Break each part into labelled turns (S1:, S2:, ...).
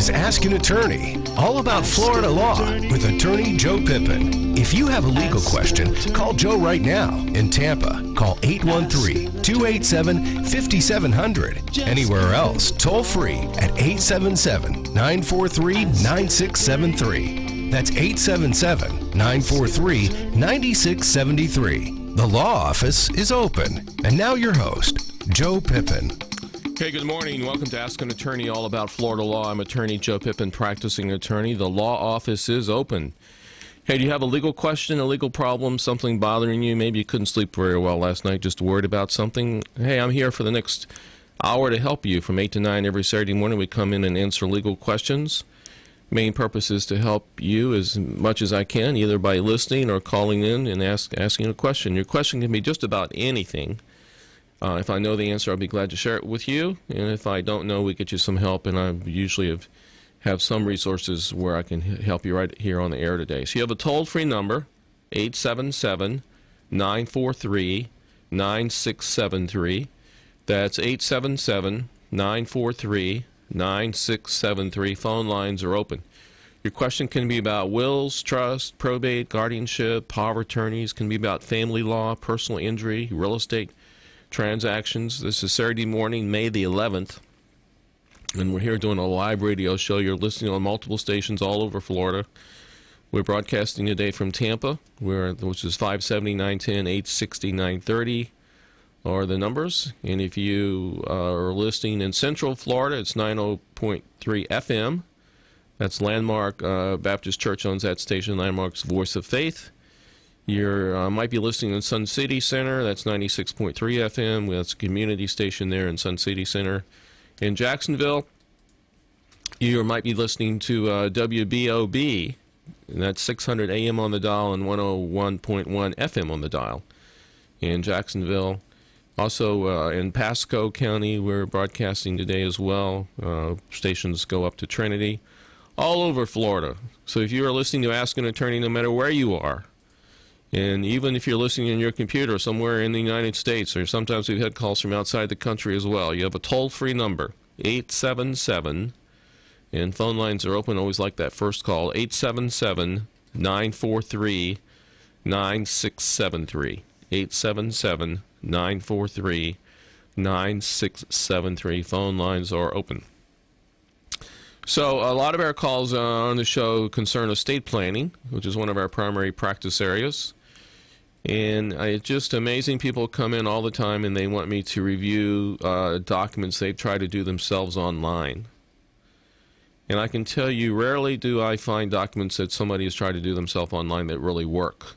S1: is Ask an Attorney, all about Florida law with attorney Joe Pippen. If you have a legal question, call Joe right now. In Tampa, call 813-287-5700. Anywhere else, toll free at 877-943-9673. That's 877-943-9673. The law office is open. And now your host, Joe Pippen.
S2: Hey, good morning. Welcome to Ask an Attorney, all about Florida law. I'm attorney Joe Pippen, practicing attorney. The law office is open. Hey, do you have a legal question, a legal problem, something bothering you? Maybe you couldn't sleep very well last night, just worried about something. Hey, I'm here for the next hour to help you. From 8 to 9 every Saturday morning, we come in and answer legal questions. Main purpose is to help you as much as I can, either by listening or calling in and asking a question. Your question can be just about anything. If I know the answer, I'll be glad to share it with you. And if I don't know, we get you some help. And I usually have some resources where I can help you right here on the air today. So you have a toll-free number, 877-943-9673. That's 877-943-9673. Phone lines are open. Your question can be about wills, trust, probate, guardianship, power of attorneys. Can be about family law, personal injury, real estate transactions. This is Saturday morning, May the 11th, and we're here doing a live radio show. You're listening on multiple stations all over Florida. We're broadcasting today from Tampa, which is 570, 910, 860, 930 are the numbers. And if you are listening in Central Florida, it's 90.3 FM. That's Landmark Baptist Church owns that station, Landmark's Voice of Faith. You might be listening in Sun City Center. That's 96.3 FM. That's a community station there in Sun City Center. In Jacksonville, you might be listening to WBOB, and that's 600 AM on the dial and 101.1 FM on the dial in Jacksonville. Also in Pasco County, we're broadcasting today as well. Stations go up to Trinity, all over Florida. So if you are listening to Ask an Attorney, no matter where you are, and even if you're listening on your computer somewhere in the United States, or sometimes we've had calls from outside the country as well, you have a toll-free number, 877, and phone lines are open, always like that first call, 877-943-9673, 877-943-9673. Phone lines are open. So a lot of our calls on the show concern estate planning, which is one of our primary practice areas. And it's just amazing. People come in all the time and they want me to review documents they've tried to do themselves online. And I can tell you, rarely do I find documents that somebody has tried to do themselves online that really work.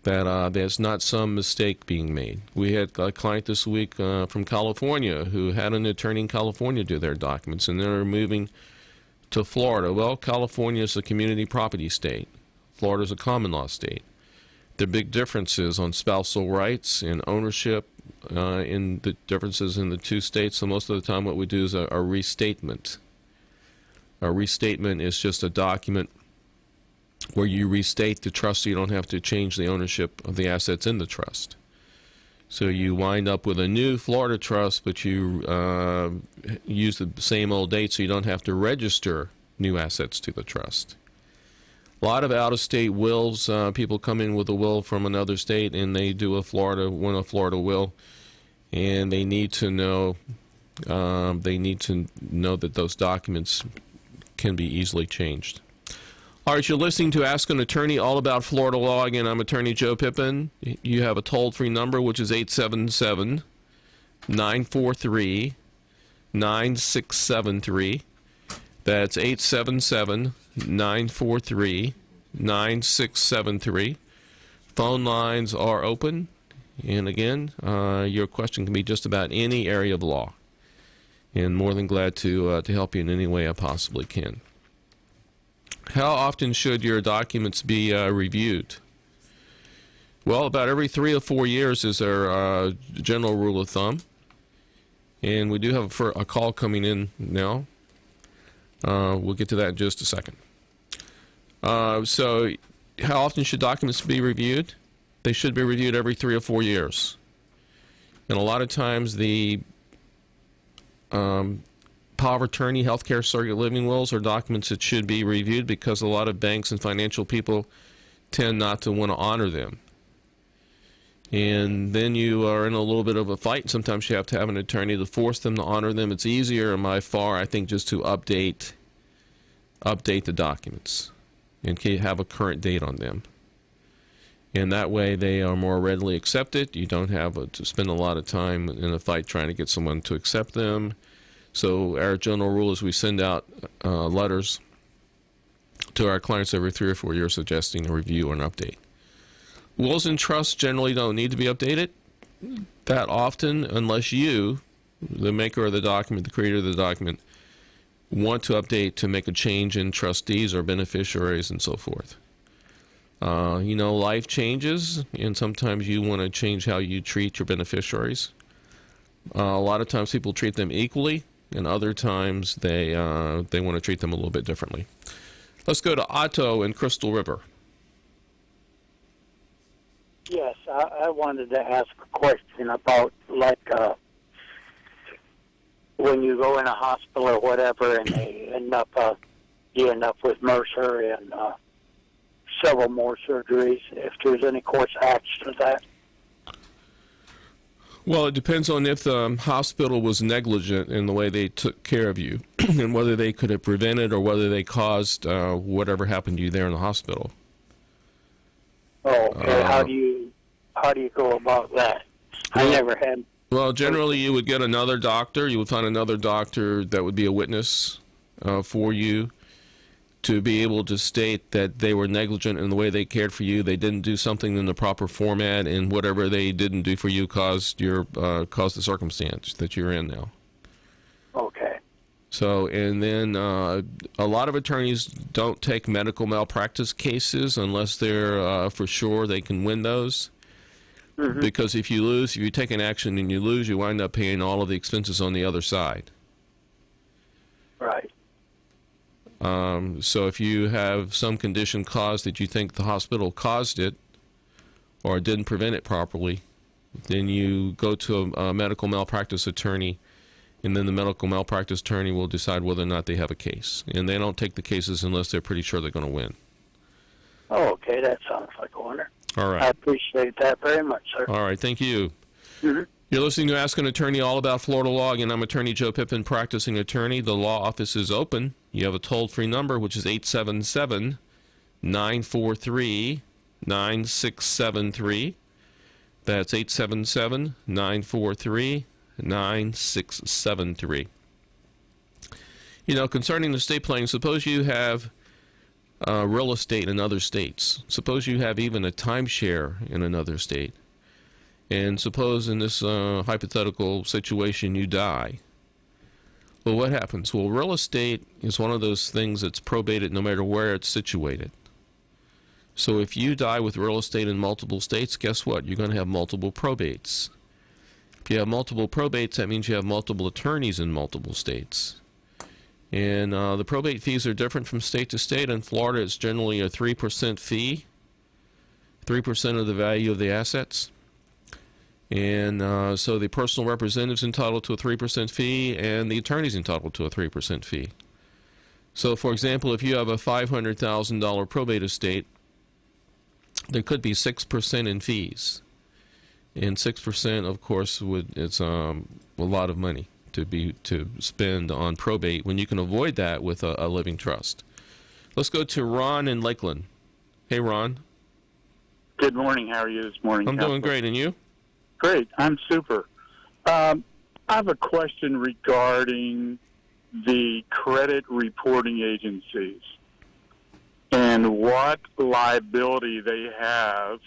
S2: That there's not some mistake being made. We had a client this week from California who had an attorney in California do their documents, and they're moving to Florida. Well, California is a community property state. Florida is a common law state. The big differences on spousal rights and ownership in the differences in the two states. So most of the time what we do is a restatement. A restatement is just a document where you restate the trust so you don't have to change the ownership of the assets in the trust. So you wind up with a new Florida trust, but you use the same old date so you don't have to register new assets to the trust. A lot of out-of-state wills, people come in with a will from another state and they do a Florida will, and they need to know that those documents can be easily changed. All right, you're listening to Ask an Attorney, all about Florida law. Again, I'm attorney Joe Pippen. You have a toll-free number, which is 877-943-9673. That's 877-943-9673. Phone lines are open. And again, your question can be just about any area of law. And more than glad to help you in any way I possibly can. How often should your documents be reviewed? Well, about every 3 or 4 years is our general rule of thumb. And we do have a call coming in now. We'll get to that in just a second. So how often should documents be reviewed? They should be reviewed every 3 or 4 years. And a lot of times the power of attorney, healthcare, surrogate living wills are documents that should be reviewed because a lot of banks and financial people tend not to want to honor them. And then you are in a little bit of a fight. Sometimes you have to have an attorney to force them to honor them. It's easier, by far, I think, just to update the documents and have a current date on them. And that way they are more readily accepted. You don't have to spend a lot of time in a fight trying to get someone to accept them. So our general rule is we send out letters to our clients every 3 or 4 years suggesting a review or an update. Wills and trusts generally don't need to be updated that often unless you, the maker of the document, the creator of the document, want to update to make a change in trustees or beneficiaries and so forth. Life changes, and sometimes you want to change how you treat your beneficiaries. A lot of times people treat them equally, and other times they want to treat them a little bit differently. Let's go to Otto in Crystal River.
S3: Yes, I wanted to ask a question about, when you go in a hospital or whatever and you end up with Mercer and several more surgeries, if there's any course action to that.
S2: Well, it depends on if the hospital was negligent in the way they took care of you and whether they could have prevented or whether they caused whatever happened to you there in the hospital.
S3: Oh, okay. How do you go about that? I never had.
S2: Well, generally you would get another doctor. You would find another doctor that would be a witness for you to be able to state that they were negligent in the way they cared for you. They didn't do something in the proper format, and whatever they didn't do for you caused the circumstance that you're in now.
S3: Okay.
S2: So, and then a lot of attorneys don't take medical malpractice cases unless they're for sure they can win those. Mm-hmm. Because if you take an action and you lose, you wind up paying all of the expenses on the other side.
S3: Right.
S2: So if you have some condition caused that you think the hospital caused it or didn't prevent it properly, then you go to a medical malpractice attorney, and then the medical malpractice attorney will decide whether or not they have a case. And they don't take the cases unless they're pretty sure they're going to win.
S3: Oh, okay. That sounds like a winner.
S2: All right.
S3: I appreciate that very much, sir.
S2: All right. Thank you.
S3: Mm-hmm.
S2: You're listening to Ask an Attorney, all about Florida law. Again, I'm Attorney Joe Pippen, practicing attorney. The law office is open. You have a toll-free number, which is 877-943-9673. That's 877-943-9673. Concerning the estate planning, suppose you have real estate in other states. Suppose you have even a timeshare in another state. And suppose in this hypothetical situation you die. Well, what happens? Well, real estate is one of those things that's probated no matter where it's situated. So if you die with real estate in multiple states, guess what? You're going to have multiple probates. If you have multiple probates, that means you have multiple attorneys in multiple states. And the probate fees are different from state to state. In Florida, it's generally a 3% fee, 3% of the value of the assets. And so the personal representative's entitled to a 3% fee, and the attorney's entitled to a 3% fee. So, for example, if you have a $500,000 probate estate, there could be 6% in fees. And 6%, of course, it's a lot of money to spend on probate when you can avoid that with a living trust. Let's go to Ron in Lakeland. Hey, Ron.
S4: Good morning. How are you this morning?
S2: I'm doing great, and you?
S4: Great. I'm super. I have a question regarding the credit reporting agencies and what liability they have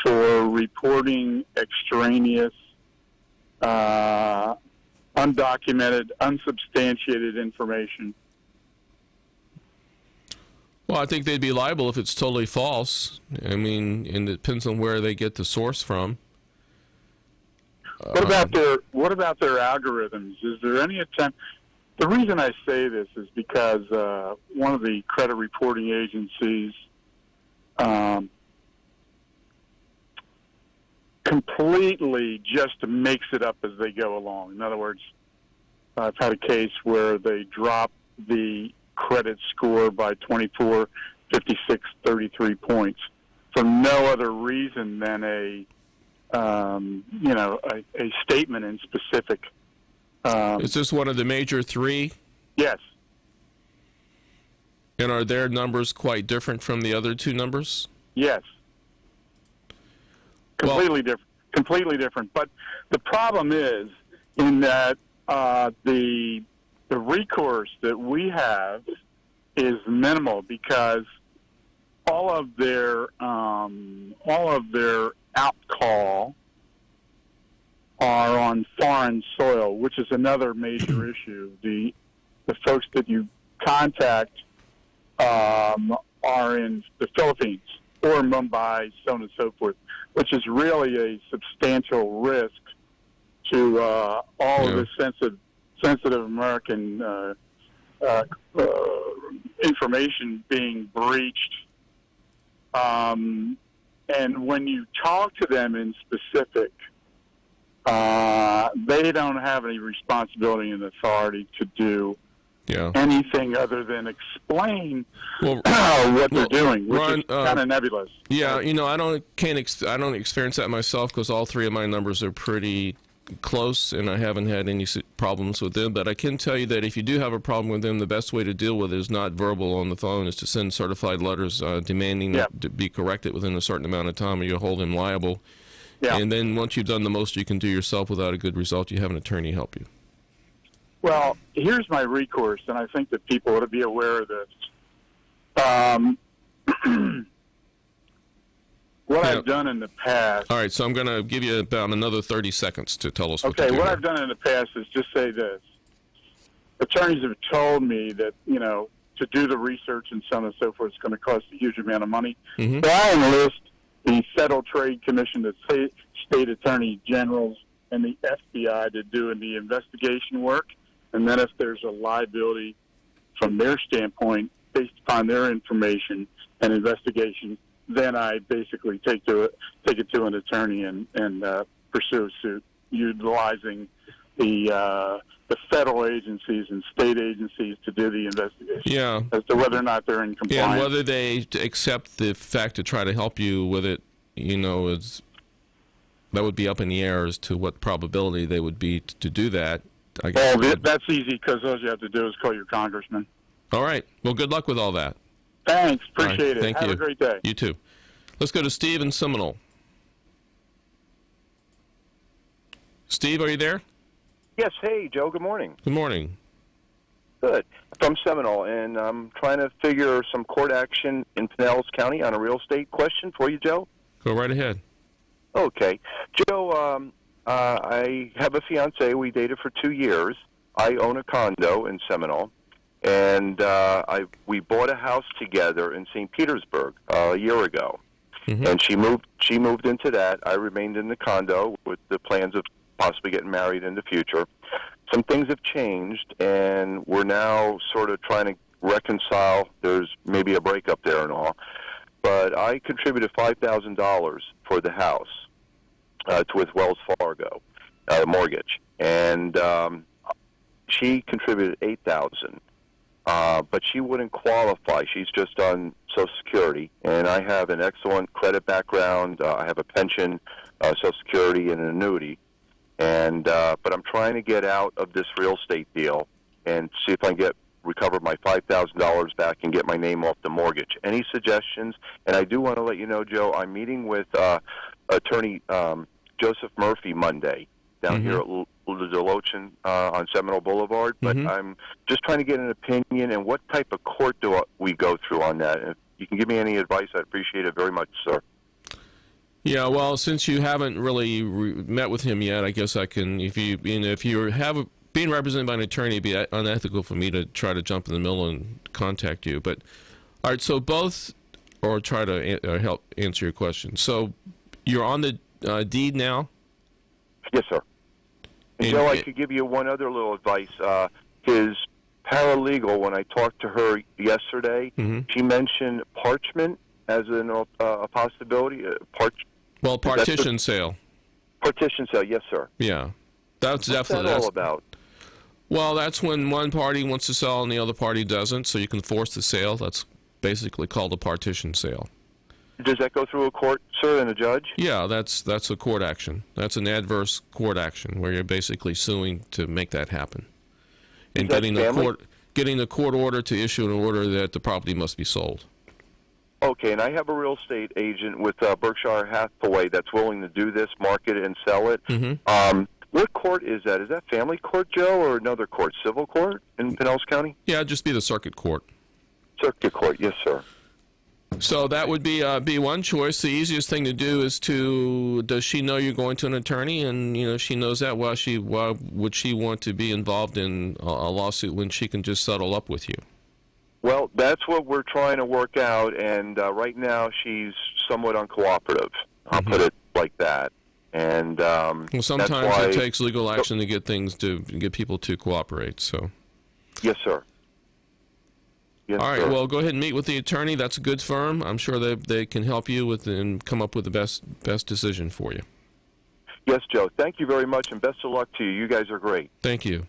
S4: for reporting extraneous, undocumented, unsubstantiated information.
S2: Well, I think they'd be liable if it's totally false. I mean, and it depends on where they get the source from.
S4: What about their algorithms? Is there any attempt? The reason I say this is because one of the credit reporting agencies completely just makes it up as they go along. In other words, I've had a case where they dropped the credit score by 24, 56, 33 points for no other reason than a statement in specific.
S2: Is this one of the major three?
S4: Yes.
S2: And are their numbers quite different from the other two numbers?
S4: Yes. Completely different. But the problem is in that the recourse that we have is minimal because all of their outcall are on foreign soil, which is another major issue. The folks that you contact are in the Philippines or Mumbai, so on and so forth, which is really a substantial risk to all of the sensitive American information being breached. And when you talk to them in specific, they don't have any responsibility and authority to do anything other than explain what they're doing, which
S2: Ron,
S4: is kind of nebulous.
S2: Yeah, I don't experience that myself because all three of my numbers are pretty close, and I haven't had any problems with them. But I can tell you that if you do have a problem with them, the best way to deal with it is not verbal on the phone, is to send certified letters demanding that to be corrected within a certain amount of time, or you'll hold them liable. Yeah. And then once you've done the most you can do yourself without a good result, you have an attorney help you.
S4: Well, here's my recourse, and I think that people ought to be aware of this. What I've done in the past...
S2: All right, so I'm going to give you about another 30 seconds to tell us what to do.
S4: Okay, what I've done in the past is just say this. Attorneys have told me that, to do the research and so on and so forth is going to cost a huge amount of money. Mm-hmm. So I enlist the Federal Trade Commission, the state attorney generals, and the FBI to do the investigation work. And then if there's a liability from their standpoint, based upon their information and investigation, then I basically take it to an attorney and pursue a suit utilizing the federal agencies and state agencies to do the investigation as to whether or not they're in compliance.
S2: Yeah, and whether they accept the fact to try to help you with it, that would be up in the air as to what probability they would be to do that. I guess
S4: that's easy because all you have to do is call your congressman.
S2: All right. Well, good luck with all that.
S4: Thanks. Appreciate it.
S2: Thank you.
S4: Have a great day.
S2: You too. Let's go to Steve in Seminole. Steve, are you there?
S5: Yes. Hey, Joe. Good morning.
S2: Good morning.
S5: Good. From Seminole, and I'm trying to figure some court action in Pinellas County on a real estate question for you, Joe.
S2: Go right ahead.
S5: Okay. Joe, I have a fiancée. We dated for 2 years. I own a condo in Seminole, and we bought a house together in St. Petersburg a year ago. Mm-hmm. And she moved into that. I remained in the condo with the plans of possibly getting married in the future. Some things have changed, and we're now sort of trying to reconcile. There's maybe a breakup there and all. But I contributed $5,000 for the house with Wells Fargo, mortgage. And she contributed $8,000. But she wouldn't qualify. She's just on Social Security, and I have an excellent credit background. I have a pension, Social Security, and an annuity. And but I'm trying to get out of this real estate deal and see if I can recover my $5,000 back and get my name off the mortgage. Any suggestions? And I do want to let you know, Joe, I'm meeting with attorney Joseph Murphy Monday down here at Lodge on Seminole Boulevard, but I'm just trying to get an opinion and what type of court do we go through on that. If you can give me any advice, I'd appreciate it very much, sir.
S2: Yeah, well, since you haven't really met with him yet, I guess I can. If you being represented by an attorney, it'd be unethical for me to try to jump in the middle and contact you. But all right, so both, or try to help answer your question. So you're on the deed now.
S5: Yes, sir. And Joe, I could give you one other little advice. His paralegal, when I talked to her yesterday, she mentioned parchment as a possibility.
S2: Partition sale.
S5: Partition sale, yes, sir.
S2: Yeah, that's
S5: What's
S2: definitely
S5: that all about.
S2: Well, that's when one party wants to sell and the other party doesn't, so you can force the sale. That's basically called a partition sale.
S5: Does that go through a court, sir, and a judge?
S2: Yeah, that's a court action. That's an adverse court action where you're basically suing to make that happen. And getting the court order to issue an order that the property must be sold.
S5: Okay, and I have a real estate agent with Berkshire Hathaway that's willing to do this, market it, and sell it.
S2: Mm-hmm.
S5: What court is that? Is that family court, Joe, or another court? Civil court in Pinellas County?
S2: Yeah, it'd just be the circuit court.
S5: Circuit court, yes, sir.
S2: So that would be one choice. The easiest thing to do is does she know you're going to an attorney? And, if she knows that, why would she want to be involved in a lawsuit when she can just settle up with you?
S5: Well, that's what we're trying to work out, and right now she's somewhat uncooperative. I'll put it like that. And
S2: well, sometimes it takes legal action to get people to cooperate. So,
S5: yes, sir. Yes,
S2: all right.
S5: sir.
S2: Well, go ahead and meet with the attorney. That's a good firm. I'm sure they can help you with and come up with the best decision for you.
S5: Yes, Joe. Thank you very much, and best of luck to you. You guys are great.
S2: Thank you.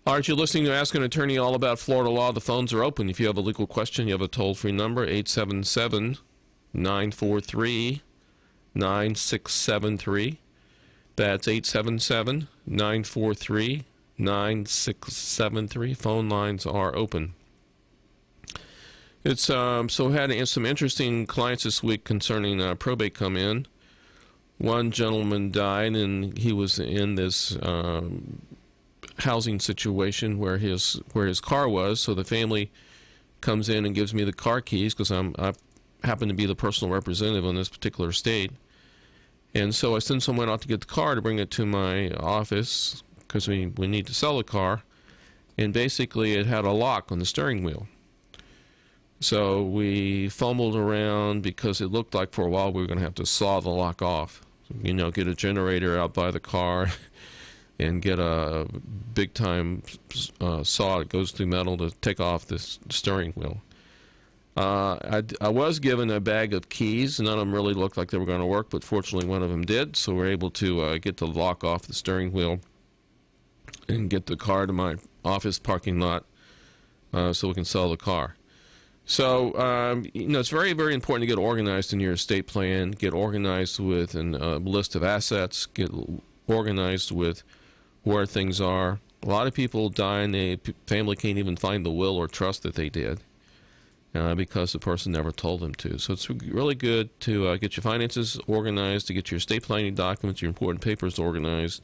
S2: All right, you're listening to Ask an Attorney all about Florida law. The phones are open. If you have a legal question, you have a toll-free number, 877-943-9673. That's 877-943-9673. Phone lines are open. It's so had some interesting clients this week concerning probate come in. One gentleman died, and he was in this housing situation where his car was. So the family comes in and gives me the car keys because I happen to be the personal representative on this particular estate. And so I send someone out to get the car to bring it to my office because we need to sell the car. And basically it had a lock on the steering wheel. So we fumbled around because it looked like for a while we were going to have to saw the lock off. Get a generator out by the car and get a big-time saw that goes through metal to take off this steering wheel. I was given a bag of keys. None of them really looked like they were going to work, but fortunately one of them did. So we're able to get the lock off the steering wheel and get the car to my office parking lot so we can sell the car. So, it's very, very important to get organized in your estate plan, get organized with a list of assets, get organized with where things are. A lot of people die and the family can't even find the will or trust that they did because the person never told them to. So it's really good to get your finances organized, to get your estate planning documents, your important papers organized,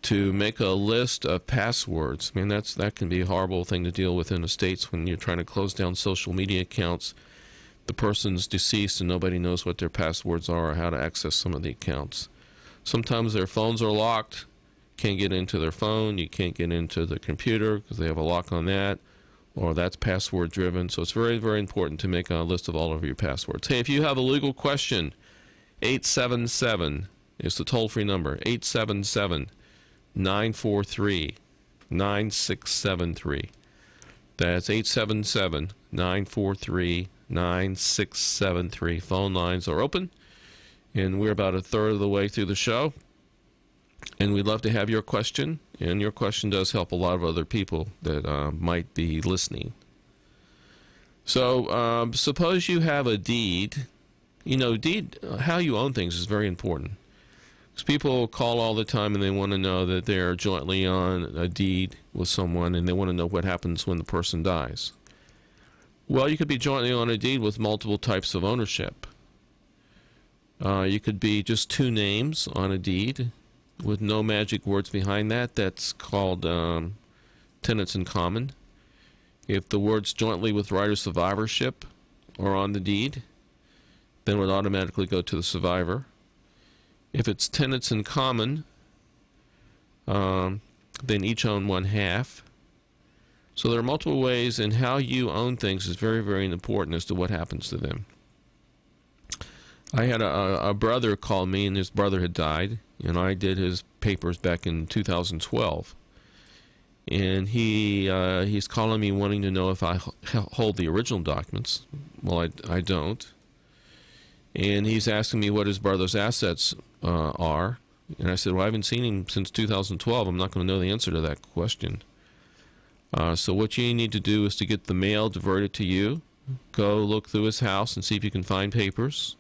S2: to make a list of passwords. I mean, that can be a horrible thing to deal with in estates when you're trying to close down social media accounts. The person's deceased and nobody knows what their passwords are or how to access some of the accounts. Sometimes their phones are locked. Can't get into their phone. You can't get into the computer because they have a lock on that, or that's password driven. So it's very, very important to make a list of all of your passwords. Hey, if you have a legal question, 877 is the toll-free number, 877-943-9673. That's 877-943-9673. Phone lines are open, and we're about a third of the way through the show. And we'd love to have your question, and your question does help a lot of other people that might be listening. So suppose you have a deed. How you own things is very important. Because people call all the time and they want to know that they're jointly on a deed with someone, and they want to know what happens when the person dies. Well, you could be jointly on a deed with multiple types of ownership. You could be just two names on a deed with no magic words behind that. That's called tenants in common. If the words jointly with right of survivorship are on the deed, then it would automatically go to the survivor. If it's tenants in common, then each own one half. So there are multiple ways, and how you own things is very, very important as to what happens to them. I had a brother call me, and his brother had died, and I did his papers back in 2012. And he's calling me wanting to know if I hold the original documents. Well, I don't. And he's asking me what his brother's assets are. And I said, well, I haven't seen him since 2012. I'm not going to know the answer to that question. So what you need to do is to get the mail diverted to you. Go look through his house and see if you can find papers.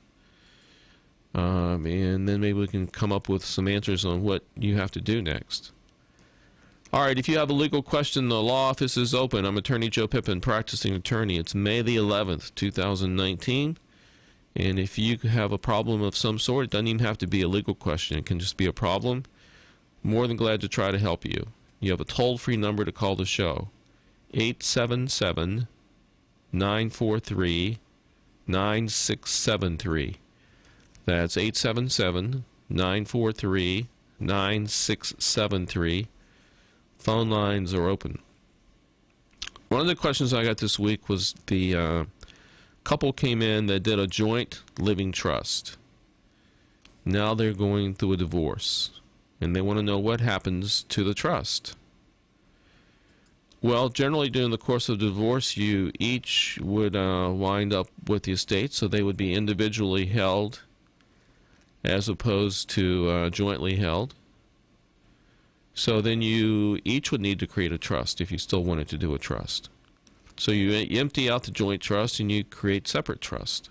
S2: And then maybe we can come up with some answers on what you have to do next. All right, if you have a legal question, the law office is open. I'm Attorney Joe Pippen, practicing attorney. It's May the 11th, 2019. And if you have a problem of some sort, it doesn't even have to be a legal question. It can just be a problem. More than glad to try to help you. You have a toll-free number to call the show, 877-943-9673. That's 877-943-9673. Phone lines are open. One of the questions I got this week was the couple came in that did a joint living trust. Now they're going through a divorce, and they want to know what happens to the trust. Well, generally during the course of divorce, you each would wind up with the estate, so they would be individually held as opposed to jointly held. So then you each would need to create a trust if you still wanted to do a trust. So you empty out the joint trust and you create separate trust.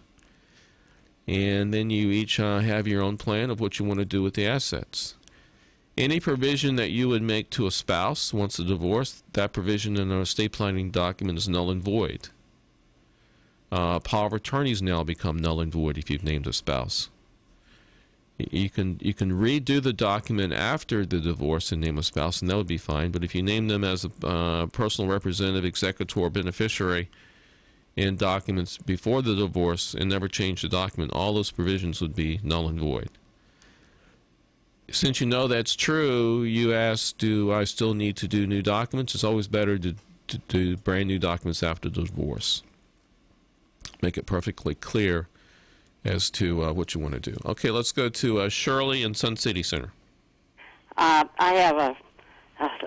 S2: And then you each have your own plan of what you want to do with the assets. Any provision that you would make to a spouse once a divorce, that provision in an estate planning document is null and void. Power of attorneys now become null and void if you've named a spouse. You can redo the document after the divorce and name a spouse, and that would be fine. But if you name them as a personal representative, executor, beneficiary in documents before the divorce and never change the document, all those provisions would be null and void. Since you know that's true, you ask, do I still need to do new documents? It's always better to do brand new documents after the divorce. Make it perfectly clear as to what you want to do. Okay, let's go to Shirley in Sun City Center.
S6: I have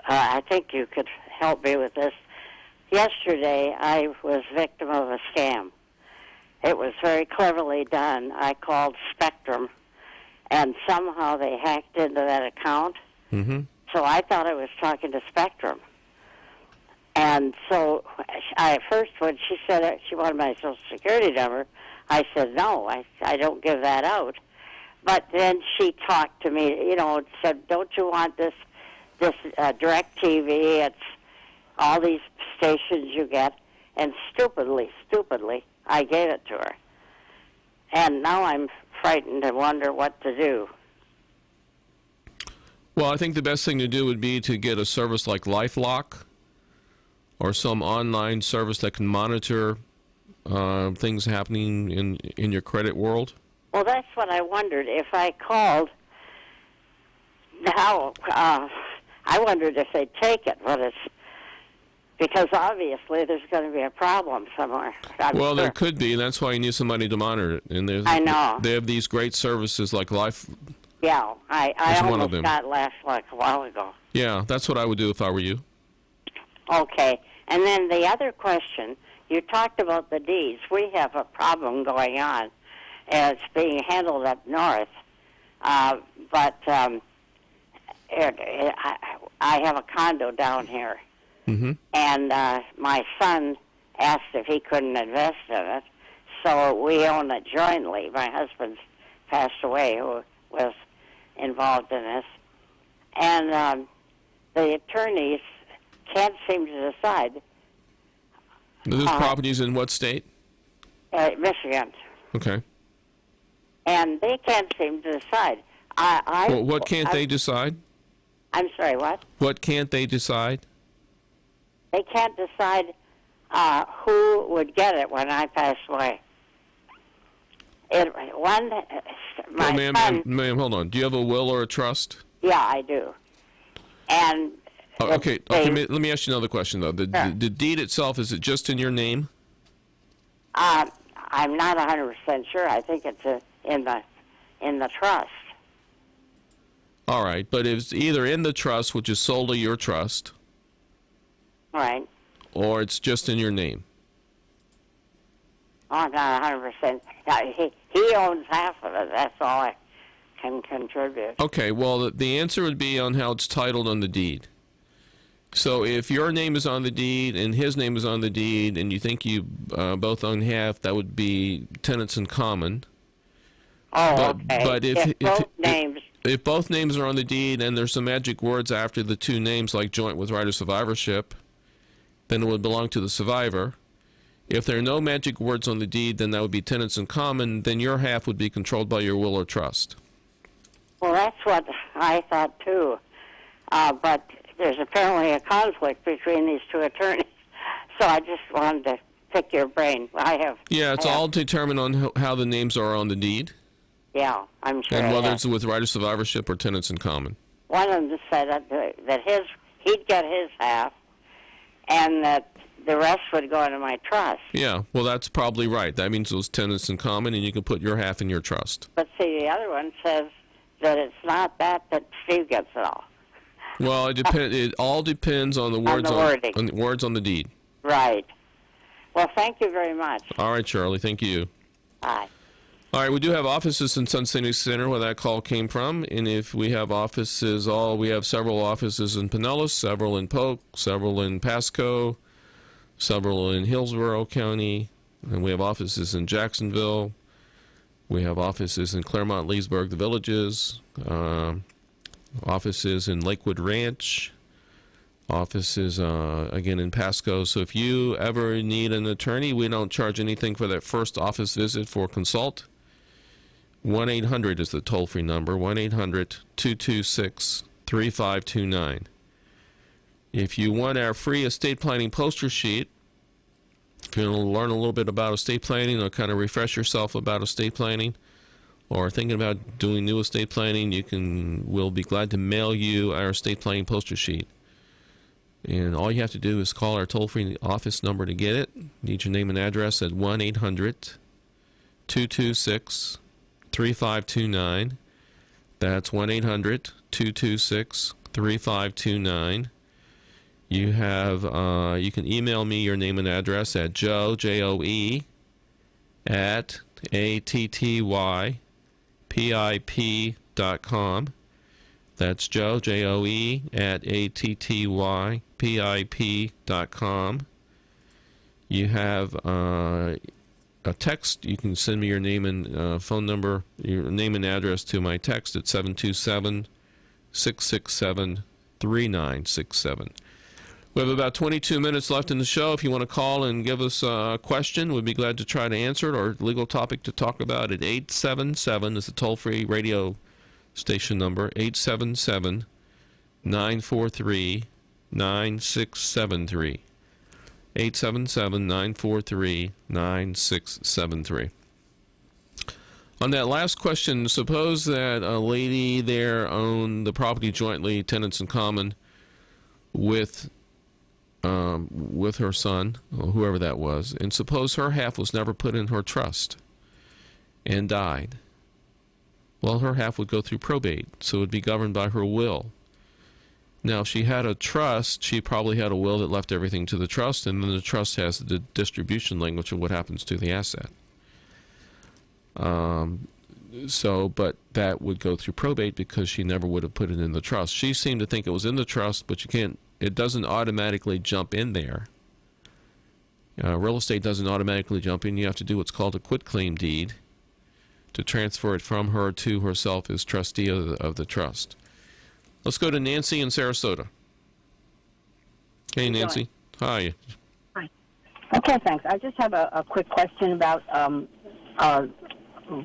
S6: I think you could help me with this. Yesterday, I was victim of a scam. It was very cleverly done. I called Spectrum, and somehow they hacked into that account.
S2: Mm-hmm.
S6: So I thought I was talking to Spectrum. And so at first when she said she wanted my Social Security number, I said, no, I don't give that out. But then she talked to me, and said, don't you want this direct TV? It's all these stations you get. And stupidly, I gave it to her. And now I'm frightened and wonder what to do.
S2: Well, I think the best thing to do would be to get a service like LifeLock or some online service that can monitor things happening in your credit world.
S6: Well, that's what I wondered. If I called now, I wondered if they'd take it. Because obviously there's going to be a problem somewhere.
S2: Well, there could be, and that's why you need somebody to monitor it. And
S6: I know.
S2: They have these great services like Life.
S6: Yeah, I almost got LifeLock a while ago.
S2: Yeah, that's what I would do if I were you.
S6: Okay. And then the other question, you talked about the deeds. We have a problem going on, and it's being handled up north. But I have a condo down here.
S2: Mm-hmm.
S6: And my son asked if he couldn't invest in it, so we own it jointly. My husband passed away, who was involved in this. And the attorneys can't seem to decide.
S2: This property's in what state?
S6: Michigan.
S2: Okay.
S6: And they can't seem to decide.
S2: Well, what can't they decide?
S6: I'm sorry, what?
S2: What can't they decide?
S6: They can't decide who would get it when I pass away.
S2: Ma'am, hold on. Do you have a will or a trust?
S6: Yeah, I do. And
S2: okay. Let me ask you another question, though. The deed itself, is it just in your name?
S6: I'm not 100% sure. I think it's in the trust.
S2: All right, but it's either in the trust, which is solely your trust,
S6: right,
S2: or it's just in your name.
S6: Oh, not 100%. He owns half of it. That's all I can contribute.
S2: Okay, well, the answer would be on how it's titled on the deed. So if your name is on the deed and his name is on the deed and you think you both own half, that would be tenants in common.
S6: Oh, okay.
S2: But
S6: if
S2: both names are on the deed and there's some magic words after the two names, like joint with right of survivorship, then it would belong to the survivor. If there are no magic words on the deed, then that would be tenants in common. Then your half would be controlled by your will or trust.
S6: Well, that's what I thought too. But there's apparently a conflict between these two attorneys. So I just wanted to pick your brain.
S2: It's all determined on how the names are on the deed.
S6: Yeah, I'm sure.
S2: And whether it's with right of survivorship or tenants in common.
S6: One of them said that he'd get his half, and that the rest would go into my trust.
S2: Yeah, well, that's probably right. That means it was tenants in common, and you can put your half in your trust.
S6: But see, the other one says that it's not that Steve gets it all.
S2: Well, it all depends on the words on the words on the deed.
S6: Right. Well, thank you very much.
S2: All right, Charlie. Thank you.
S6: Bye.
S2: All right, we do have offices in Sun City Center where that call came from, and if we have offices, we have several offices in Pinellas, several in Polk, several in Pasco, several in Hillsborough County, and we have offices in Jacksonville. We have offices in Claremont, Leesburg, the Villages, offices in Lakewood Ranch, offices, again, in Pasco. So if you ever need an attorney, we don't charge anything for that first office visit for consult. 1-800 is the toll-free number, 1-800-226-3529. If you want our free estate planning poster sheet, if you want to learn a little bit about estate planning or kind of refresh yourself about estate planning or thinking about doing new estate planning, we'll be glad to mail you our estate planning poster sheet. And all you have to do is call our toll-free office number to get it. Need your name and address at 1-800-226-3529. That's 1-800-226-3529. You can email me your name and address at Joe, J-O-E, at attypip.com. That's Joe, J-O-E, at attypip.com. You have a text. You can send me your name and phone number, your name and address to my text at 727-667-3967. We have about 22 minutes left in the show. If you want to call and give us a question, we'd be glad to try to answer it, or a legal topic to talk about at 877 is the toll-free radio station number, 877-943-9673. 877-943-9673. On that last question, suppose that a lady there owned the property jointly, tenants in common, with her son, or whoever that was, and suppose her half was never put in her trust and died. Well, her half would go through probate, so it would be governed by her will. Now, if she had a trust, she probably had a will that left everything to the trust, and then the trust has the distribution language of what happens to the asset. But that would go through probate because she never would have put it in the trust. She seemed to think it was in the trust, but it doesn't automatically jump in there. Real estate doesn't automatically jump in. You have to do what's called a quitclaim deed to transfer it from her to herself as trustee of the trust. Let's go to Nancy in Sarasota. Hey, Nancy. Hi.
S7: Hi. Okay, thanks. I just have a quick question about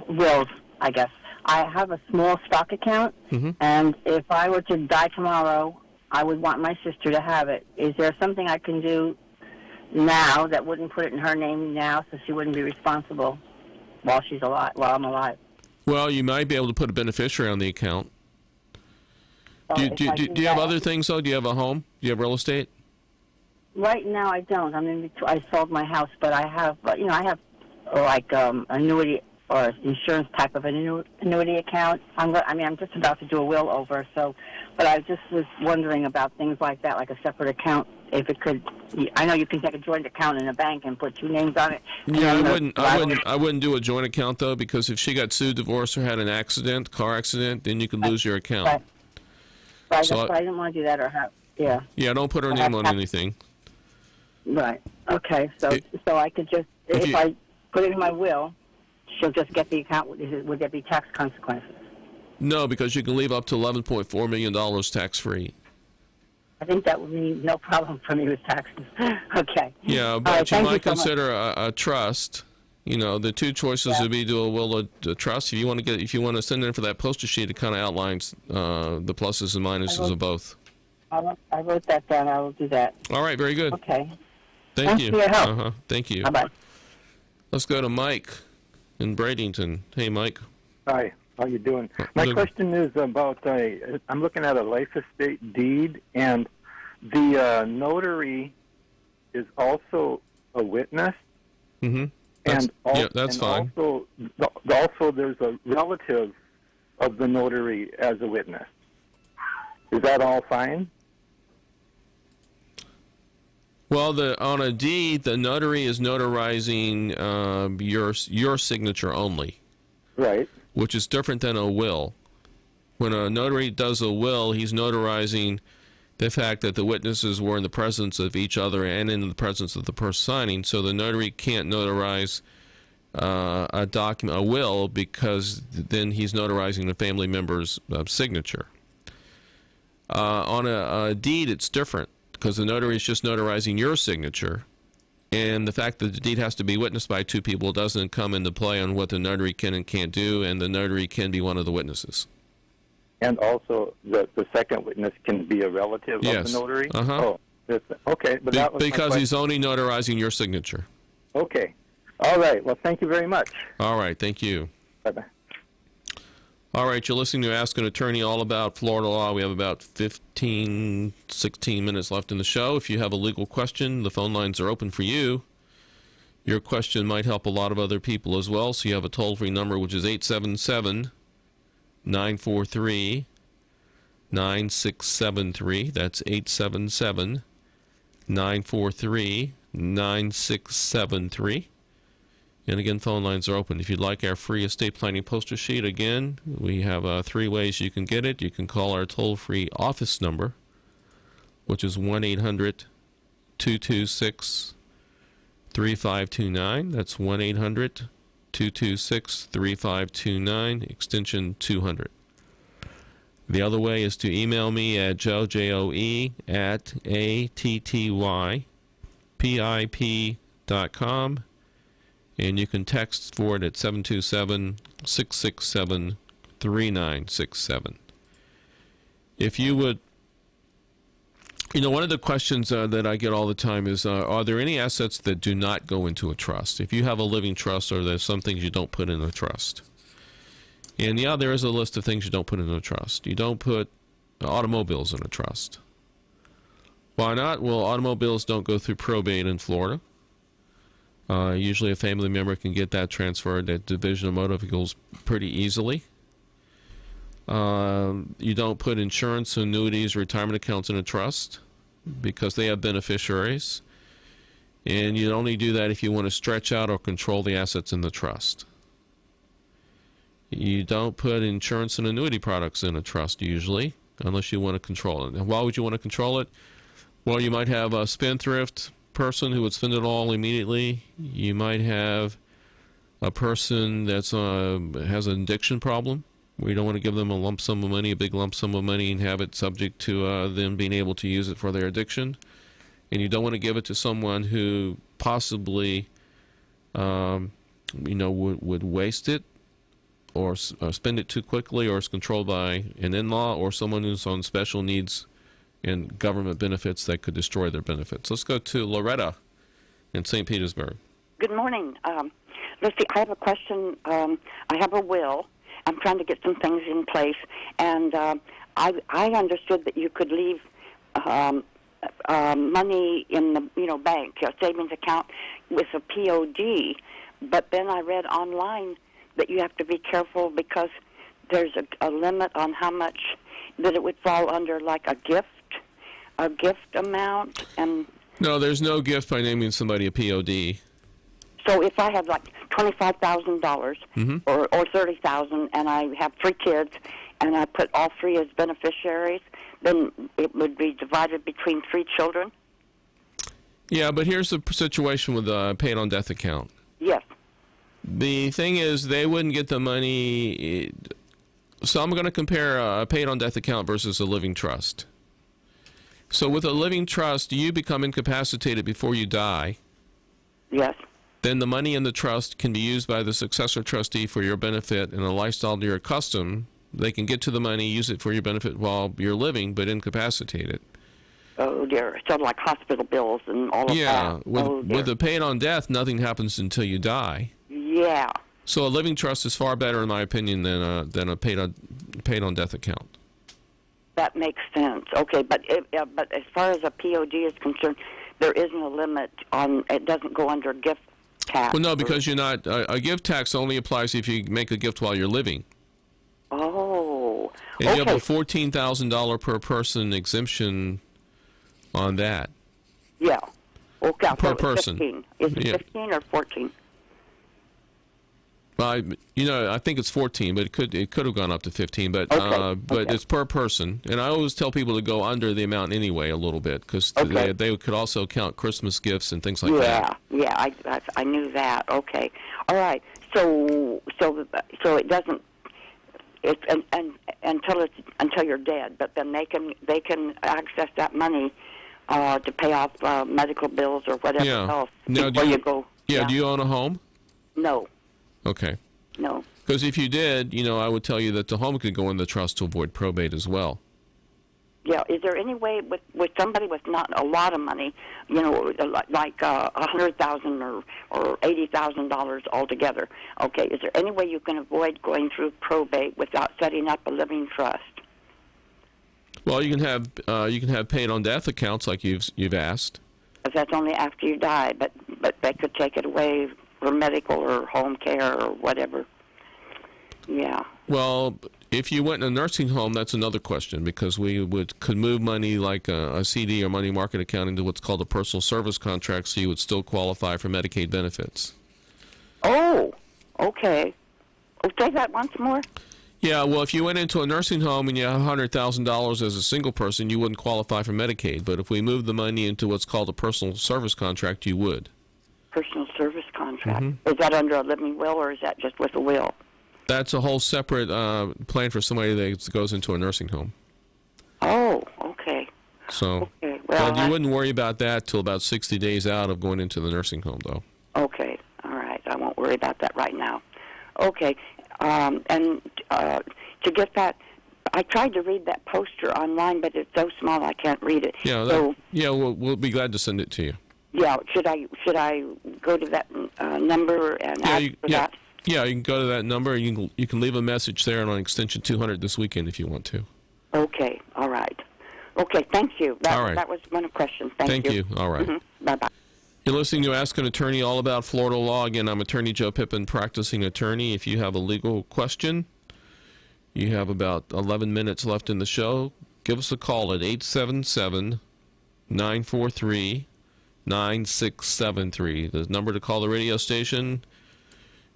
S7: wills, I guess. I have a small stock account, and if I were to die tomorrow, I would want my sister to have it. Is there something I can do now that wouldn't put it in her name now, so she wouldn't be responsible while I'm alive?
S2: Well, you might be able to put a beneficiary on the account. Do you have other things, though? Do you have a home? Do you have real estate?
S7: Right now, I don't. I sold my house, but I have, annuity or insurance type of annuity account. I'm just about to do a will over, but I just was wondering about things like that, like a separate account if it could. I know you can take a joint account in a bank and put 2 names on it.
S2: Yeah, I wouldn't do a joint account though, because if she got sued, divorced, or had an accident, car accident, then you could lose your account.
S7: Right.
S2: So
S7: That's why I didn't want to do that or have. Yeah.
S2: Yeah, don't put her name on anything.
S7: Right. Okay. So I could just, if I put it in my will, she'll just get the account. Would there be tax consequences?
S2: No, because you can leave up to $11.4 million tax-free.
S7: I think that would be no problem for me with taxes. Okay.
S2: Yeah, but you might consider a trust. The two choices would be do a will or a trust. If you want to send in for that poster sheet, it kind of outlines the pluses and minuses of both.
S7: I wrote that down. I will do that.
S2: All right, very good.
S7: Okay.
S2: Thanks you.
S7: For your help.
S2: Thank you.
S7: Bye-bye.
S2: Let's go to Mike in Bradenton. Hey, Mike.
S8: Hi. How you doing? My question is about I'm looking at a life estate deed, and the notary is also a witness.
S2: Mm-hmm. That's fine.
S8: Also, there's a relative of the notary as a witness. Is that all fine?
S2: Well, on a deed, the notary is notarizing your signature only.
S8: Right.
S2: Which is different than a will. When a notary does a will, he's notarizing the fact that the witnesses were in the presence of each other and in the presence of the person signing. So the notary can't notarize a will, because then he's notarizing the family member's signature. On a deed, it's different, because the notary is just notarizing your signature. And the fact that the deed has to be witnessed by 2 people doesn't come into play on what the notary can and can't do, and the notary can be one of the witnesses.
S8: And also, the second witness can be a relative of the notary?
S2: Uh-huh.
S8: Oh, okay. But that was
S2: because he's only notarizing your signature.
S8: Okay. All right. Well, thank you very much.
S2: All right. Thank you.
S8: Bye-bye.
S2: All right. You're listening to Ask an Attorney, all about Florida law. We have about 16 minutes left in the show. If you have a legal question, the phone lines are open for you. Your question might help a lot of other people as well. So you have a toll-free number, which is 877-943-9673. That's 877-943-9673. And again, phone lines are open. If you'd like our free estate planning poster sheet, again, we have 3 ways you can get it. You can call our toll-free office number, which is 1-800-226-3529. That's 1-800-226-3529, extension 200. The other way is to email me at joe, at attypip.com. And you can text for it at 727-667-3967. If you would, one of the questions that I get all the time is, are there any assets that do not go into a trust? If you have a living trust, or there's some things you don't put in a trust. And yeah, there is a list of things you don't put in a trust. You don't put automobiles in a trust. Why not? Well, automobiles don't go through probate in Florida. Usually a family member can get that transferred at Division of Motor Vehicles pretty easily. You don't put insurance, annuities, retirement accounts in a trust because they have beneficiaries. And you only do that if you want to stretch out or control the assets in the trust. You don't put insurance and annuity products in a trust usually, unless you want to control it. And why would you want to control it? Well, you might have a spendthrift person who would spend it all immediately. You might have a person that's has an addiction problem. We don't want to give them a lump sum of money, a big lump sum of money, and have it subject to them being able to use it for their addiction. And you don't want to give it to someone who possibly, would waste it, or spend it too quickly, or is controlled by an in-law, or someone who's on special needs and government benefits that could destroy their benefits. Let's go to Loretta in St. Petersburg.
S9: Good morning. Lucy, I have a question. I have a will. I'm trying to get some things in place, and I understood that you could leave money in the bank, your savings account, with a POD, but then I read online that you have to be careful because there's a limit on how much that it would fall under, like a gift. a gift amount? And
S2: no, there's no gift by naming somebody a POD.
S9: so if I have like $25,000 or $30,000, and I have 3 kids, and I put all 3 as beneficiaries, then it would be divided between 3 children.
S2: Yeah, but here's the situation with the paid on death account.
S9: Yes.
S2: The thing is, they wouldn't get the money. So I'm going to compare a paid on death account versus a living trust. So with a living trust, you become incapacitated before you die.
S9: Yes.
S2: Then the money in the trust can be used by the successor trustee for your benefit and a lifestyle you're accustomed. They can get to the money, use it for your benefit while you're living, but incapacitated.
S9: Oh, dear. So like hospital bills and all of that.
S2: Yeah. With the paid on death, nothing happens until you die.
S9: Yeah.
S2: So a living trust is far better, in my opinion, than a paid on death account.
S9: That makes sense. Okay, but as far as a POD is concerned, there isn't a limit on. It doesn't go under gift tax.
S2: Well, no, because you're not. A gift tax only applies if you make a gift while you're living.
S9: Oh.
S2: And
S9: okay.
S2: you have a $14,000 per person exemption on that.
S9: Yeah. Okay.
S2: Per
S9: so
S2: person.
S9: 15. Is it 15 or 14?
S2: Well, I think it's 14, but it could have gone up to 15. But
S9: okay.
S2: It's per person, and I always tell people to go under the amount anyway a little bit, because they could also count Christmas gifts and things like that.
S9: Yeah, I knew that. Okay, all right. So it doesn't. It's until you're dead, but then they can access that money to pay off medical bills or whatever else before you go.
S2: Yeah. Do you own a home?
S9: No.
S2: Okay.
S9: No.
S2: Because if you did, I would tell you that the home could go in the trust to avoid probate as well.
S9: Yeah. Is there any way with somebody with not a lot of money, like $100,000 or $80,000 altogether? Okay. Is there any way you can avoid going through probate without setting up a living trust?
S2: Well, you can have paid on death accounts like you've asked.
S9: But that's only after you die. But they could take it away for medical or home care or whatever. Yeah.
S2: Well, if you went in a nursing home, that's another question, because we could move money like a CD or money market account into what's called a personal service contract, so you would still qualify for Medicaid benefits.
S9: Oh, okay. Say that once more.
S2: Yeah, well, if you went into a nursing home and you have $100,000 as a single person, you wouldn't qualify for Medicaid. But if we moved the money into what's called a personal service contract, you would.
S9: Personal service contract. Is that under a living will, or is that just with a will?
S2: That's a whole separate plan for somebody that goes into a nursing home.
S9: Oh, okay.
S2: So,
S9: okay. Well,
S2: you wouldn't worry about that till about 60 days out of going into the nursing home, though.
S9: Okay. All right. I won't worry about that right now. Okay. And to get that, I tried to read that poster online, but it's so small I can't read it.
S2: Yeah, we'll be glad to send it to you.
S9: Yeah, should I go to that number and ask for that?
S2: Yeah, you can go to that number. You can leave a message there on extension 200 this weekend if you want to.
S9: Okay, all right. Okay, thank you.
S2: All right.
S9: That was one question. Thank
S2: you. All right.
S9: Bye-bye.
S2: You're listening to Ask an Attorney, all about Florida law. Again, I'm Attorney Joe Pippen, practicing attorney. If you have a legal question, you have about 11 minutes left in the show. Give us a call at 877-943-9673. The number to call the radio station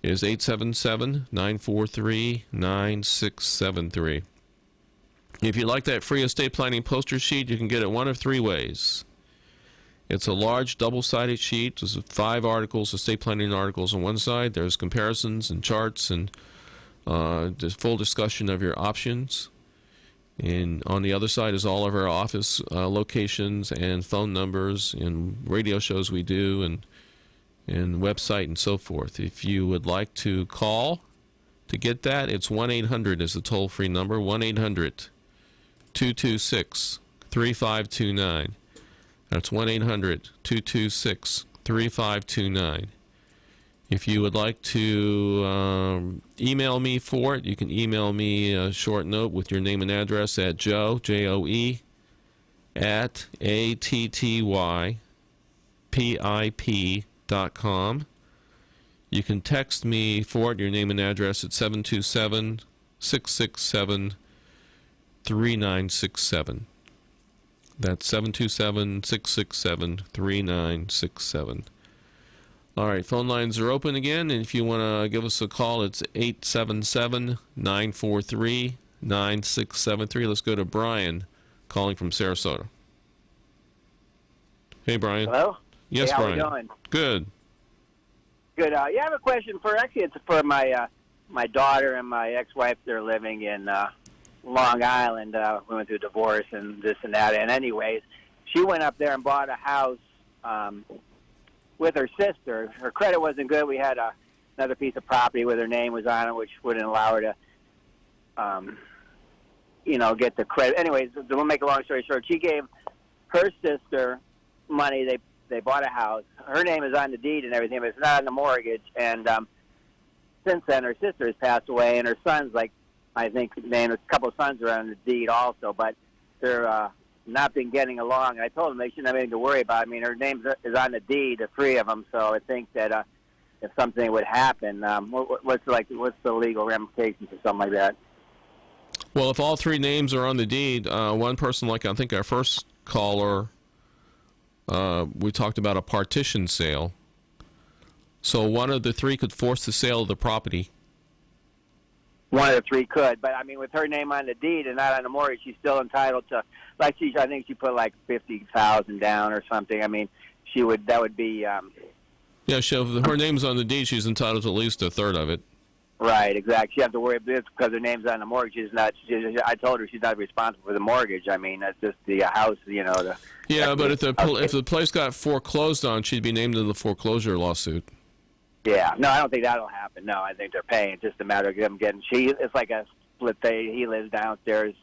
S2: is 877-943-9673. If you like that free estate planning poster sheet, you can get it one of 3 ways. It's a large double-sided sheet. There's 5 articles, estate planning articles on one side. There's comparisons and charts and there's full discussion of your options. And on the other side is all of our office locations and phone numbers and radio shows we do and website and so forth. If you would like to call to get that, it's 1-800 is the toll-free number, 1-800-226-3529. That's 1-800-226-3529. If you would like to email me for it, you can email me a short note with your name and address at Joe, at attypip.com. You can text me for it, your name and address at 727-667-3967. That's 727-667-3967. All right, phone lines are open again, and if you want to give us a call, it's 877-943-9673. Let's go to Brian, calling from Sarasota. Hey, Brian.
S10: Hello?
S2: Yes,
S10: hey, how
S2: Brian.
S10: How you doing?
S2: Good.
S10: Good. I have a question it's for my my daughter and my ex-wife. They're living in Long Island. We went through a divorce and this and that. And anyways, she went up there and bought a house with her sister. Her credit wasn't good. We had another piece of property with her name was on it, which wouldn't allow her to, get the credit. Anyways, we'll make a long story short. She gave her sister money. They bought a house. Her name is on the deed and everything, but it's not on the mortgage. And since then, her sister has passed away, and her sons, a couple of sons are on the deed also, but they're not been getting along. I told them they shouldn't have anything to worry about. I mean, her name is on the deed, the three of them, so I think that if something would happen, what's the legal ramifications or something like that?
S2: Well, if all three names are on the deed, one person, like I think our first caller, we talked about a partition sale. So one of the three could force the sale of the property.
S10: One of the three could, but I mean, with her name on the deed and not on the mortgage, she's still entitled to. I think she put like $50,000 down or something. I mean, that would be. Yeah,
S2: if her name's on the deed, she's entitled to at least a third of it.
S10: Right, exactly. She have to worry about this because her name's on the mortgage. I told her she's not responsible for the mortgage. I mean, that's just the house, Yeah,
S2: but if the place got foreclosed on, she'd be named in the foreclosure lawsuit.
S10: Yeah, no, I don't think that'll happen. No, I think they're paying. It's just a matter of them getting. It's like a split. He lives downstairs,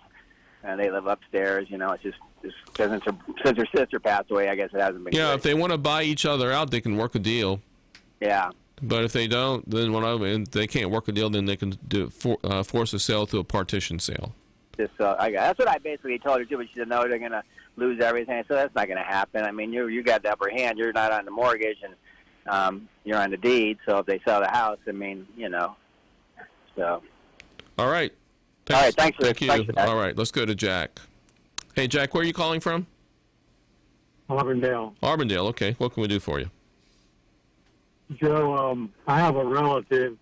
S10: and they live upstairs. It's just since her sister passed away, I guess it hasn't been.
S2: Yeah,
S10: good.
S2: If they want to buy each other out, they can work a deal.
S10: Yeah.
S2: But if they don't, then they can't work a deal, then they can force a sale through a partition sale.
S10: That's what I basically told her too. But she said no, they're going to lose everything. So that's not going to happen. I mean, you got the upper hand. You're not on the mortgage, and you're on the deed. So if they sell the house, I mean, So.
S2: All right.
S10: Thanks. All right. Thank
S2: you. All right. Let's go to Jack. Hey, Jack, where are you calling from?
S11: Auburndale.
S2: Auburndale. Okay. What can we do for you?
S11: Joe, I have a relative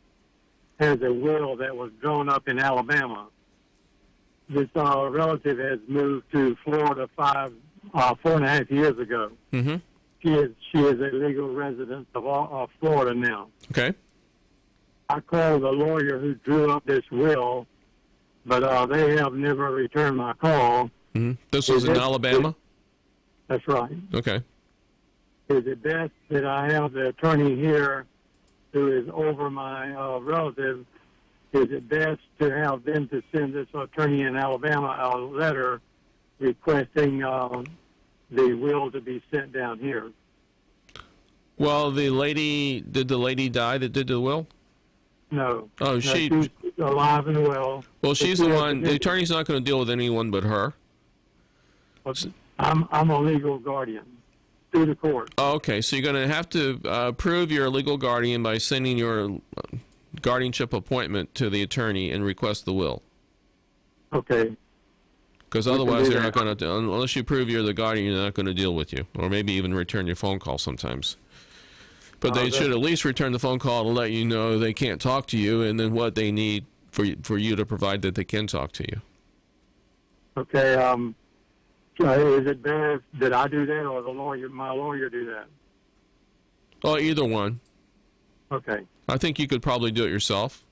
S11: has a will that was drawn up in Alabama. This relative has moved to Florida 4.5 years ago.
S2: Mm-hmm.
S11: She is a legal resident of Florida now.
S2: Okay.
S11: I called the lawyer who drew up this will, but they have never returned my call.
S2: Mm-hmm. This was in Alabama?
S11: That's right.
S2: Okay.
S11: Is it best that I have the attorney here who is over my relative? Is it best to have them to send this attorney in Alabama a letter requesting the will to be sent down here?
S2: Well, did the lady die that did the will?
S11: No.
S2: Oh,
S11: no, she's alive and well.
S2: Well, she's the one. The attorney's not going to deal with anyone but her.
S11: I'm a legal guardian through the court.
S2: Oh, okay, so you're going to have to prove you're a legal guardian by sending your guardianship appointment to the attorney and request the will.
S11: Okay.
S2: Because otherwise, they're not going to. Unless you prove you're the guardian, they're not going to deal with you, or maybe even return your phone call sometimes. But they should at least return the phone call to let you know they can't talk to you, and then what they need for you to provide that they can talk to you.
S11: Okay. Is it better that I do that, or my lawyer do that?
S2: Oh, either one.
S11: Okay.
S2: I think you could probably do it yourself.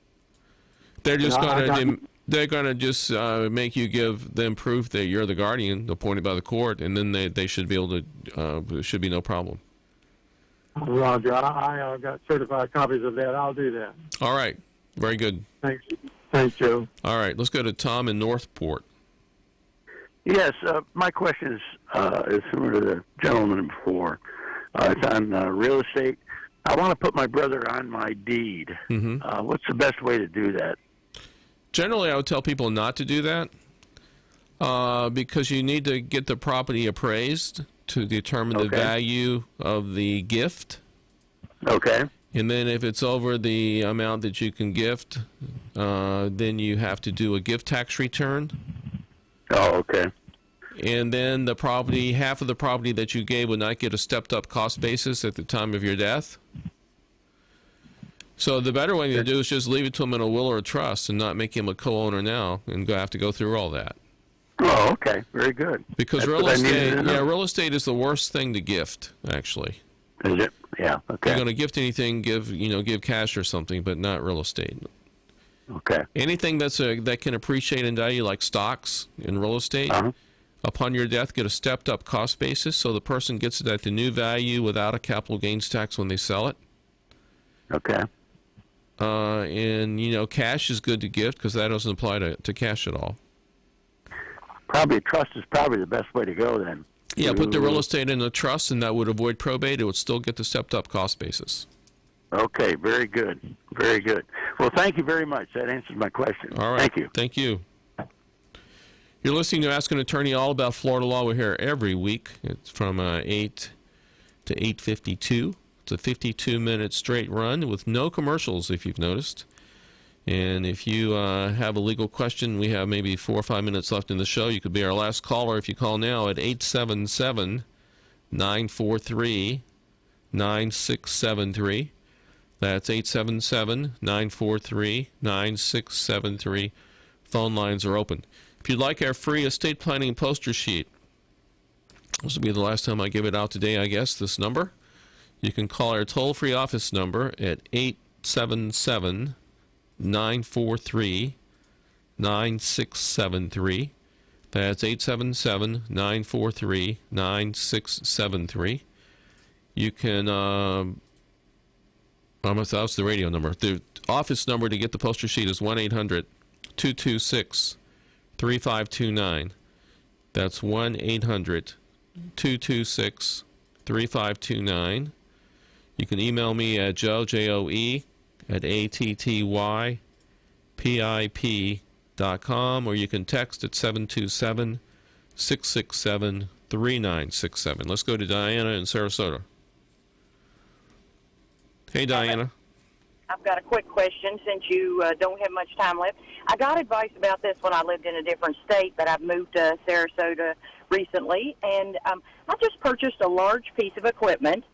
S2: They're just they're going to just make you give them proof that you're the guardian appointed by the court, and then they should be able to. There should be no problem.
S11: Roger. I got certified copies of that. I'll do that.
S2: All right. Very good.
S11: Thanks, Joe.
S2: All right. Let's go to Tom in Northport.
S12: Yes, my question is similar to the gentleman before. It's on real estate. I want to put my brother on my deed.
S2: Mm-hmm.
S12: What's the best way to do that?
S2: Generally, I would tell people not to do that because you need to get the property appraised to determine the value of the gift.
S12: Okay.
S2: And then if it's over the amount that you can gift, then you have to do a gift tax return.
S12: Oh, okay.
S2: And then the property, half of the property that you gave would not get a stepped-up cost basis at the time of your death. So the better way to do is just leave it to him in a will or a trust and not make him a co-owner now and have to go through all that.
S12: Oh, okay. Very good.
S2: Because real estate is the worst thing to gift, actually.
S12: Is it? Yeah. Okay.
S2: If you're going to gift anything, give cash or something, but not real estate.
S12: Okay.
S2: Anything that can appreciate in value, like stocks in real estate, upon your death, get a stepped-up cost basis, so the person gets it at the new value without a capital gains tax when they sell it.
S12: Okay.
S2: And cash is good to gift because that doesn't apply to cash at all.
S12: Probably a trust is probably the best way to go then.
S2: Yeah, put the real estate in a trust, and that would avoid probate. It would still get the stepped-up cost basis.
S12: Okay, very good. Very good. Well, thank you very much. That answers my question.
S2: All right.
S12: Thank you.
S2: Thank you. You're listening to Ask an Attorney all about Florida law. We're here every week. It's from 8 to 8:52. It's a 52-minute straight run with no commercials, if you've noticed. And if you have a legal question, we have maybe 4 or 5 minutes left in the show. You could be our last caller if you call now at 877-943-9673. That's 877-943-9673. Phone lines are open. If you'd like our free estate planning poster sheet, this will be the last time I give it out today, I guess, this number. You can call our toll-free office number at 877-943-9673. That's 877-943-9673. You can, that's the radio number. The office number to get the poster sheet is 1-800-226-3529. That's 1-800-226-3529. You can email me at Joe, at ATTYPIP.com, or you can text at 727-667-3967. Let's go to Diana in Sarasota. Hey, Diana.
S13: I've got a quick question since you don't have much time left. I got advice about this when I lived in a different state, but I've moved to Sarasota recently, and I just purchased a large piece of equipment,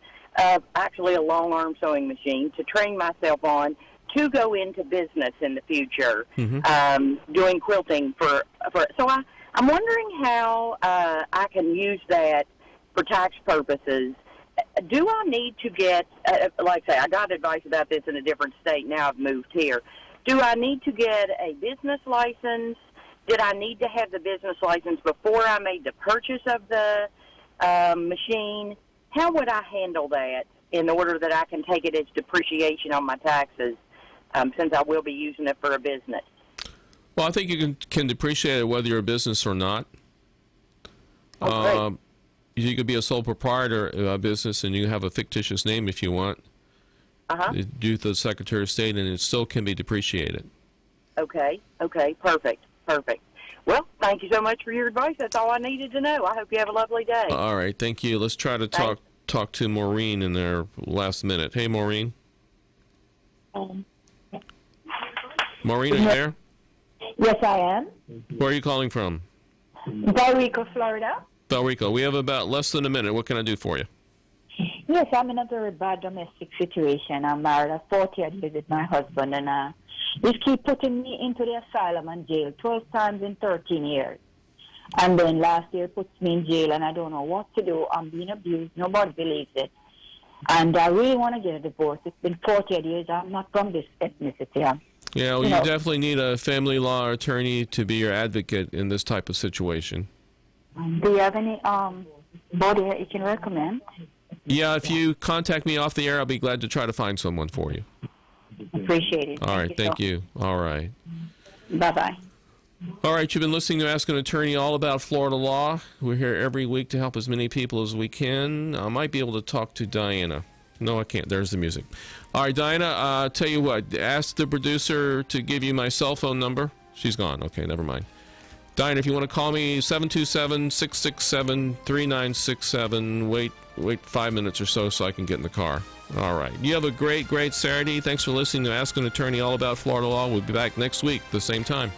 S13: actually a long-arm sewing machine, to train myself on to go into business in the future, doing quilting for. So I'm wondering how I can use that for tax purposes. Do I need to get, like I say, I got advice about this in a different state. Now I've moved here. Do I need to get a business license? Did I need to have the business license before I made the purchase of the machine? How would I handle that in order that I can take it as depreciation on my taxes, since I will be using it for a business?
S2: Well, I think you can depreciate it whether you're a business or not.
S13: Oh,
S2: you could be a sole proprietor of a business, and you have a fictitious name if you want, due to the Secretary of State, and it still can be depreciated.
S13: Okay, perfect. Well, thank you so much for your advice. That's all I needed to know. I hope you have a lovely day.
S2: All right, thank you. Let's try to talk to Maureen in their last minute. Hey, Maureen. Maureen, are you there?
S14: Yes, I am.
S2: Where are you calling from?
S14: Barico, Florida.
S2: Barico. We have about less than a minute. What can I do for you?
S14: Yes, I'm in a very bad domestic situation. I'm married at 40 years with my husband, and he keep putting me into the asylum and jail 12 times in 13 years. And then last year puts me in jail, and I don't know what to do. I'm being abused. Nobody believes it. And I really want to get a divorce. It's been 40 years. I'm not from this ethnicity.
S2: Yeah, well, you definitely need a family law attorney to be your advocate in this type of situation.
S14: Do you have any body that you can recommend?
S2: Yeah, if you contact me off the air, I'll be glad to try to find someone for you.
S14: Appreciate it.
S2: All right, thank you. All right.
S14: Bye-bye.
S2: All right, you've been listening to Ask an Attorney all about Florida law. We're here every week to help as many people as we can. I might be able to talk to Diana. No, I can't. There's the music. All right, Diana, tell you what, ask the producer to give you my cell phone number. She's gone. Okay, never mind. Diana, if you want to call me, 727-667-3967. Wait 5 minutes or so I can get in the car. All right. You have a great Saturday. Thanks for listening to Ask an Attorney all about Florida law. We'll be back next week, the same time.